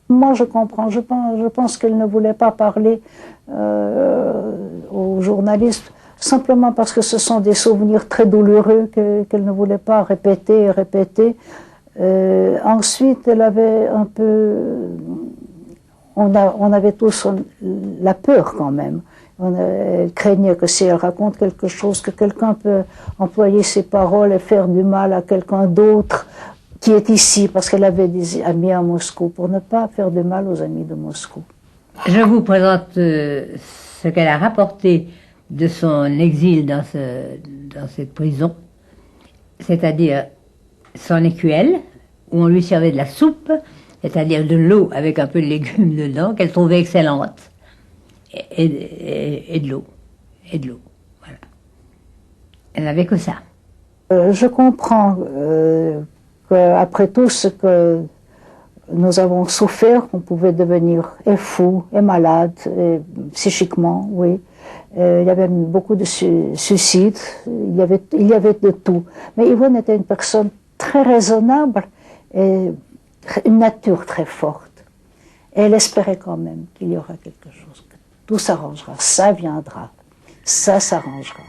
Moi, je comprends. Je pense qu'elle ne voulait pas parler aux journalistes simplement parce que ce sont des souvenirs très douloureux qu'elle ne voulait pas répéter et répéter. Ensuite, elle avait un peu... On avait tous la peur quand même. Elle craignait que si elle raconte quelque chose, que quelqu'un peut employer ses paroles et faire du mal à quelqu'un d'autre qui est ici, parce qu'elle avait des amis à Moscou, pour ne pas faire de mal aux amis de Moscou. Je vous présente ce qu'elle a rapporté de son exil dans cette prison, c'est-à-dire son écuelle, où on lui servait de la soupe, c'est-à-dire de l'eau avec un peu de légumes dedans, qu'elle trouvait excellente, et de l'eau, voilà. Elle n'avait que ça. Je comprends qu'après tout ce que nous avons souffert, qu'on pouvait devenir fou, et malade, et psychiquement, oui. Il y avait beaucoup de suicides, il y avait de tout. Mais Yvonne était une personne très raisonnable et une nature très forte. Et elle espérait quand même qu'il y aura quelque chose, que tout s'arrangera, ça viendra, ça s'arrangera.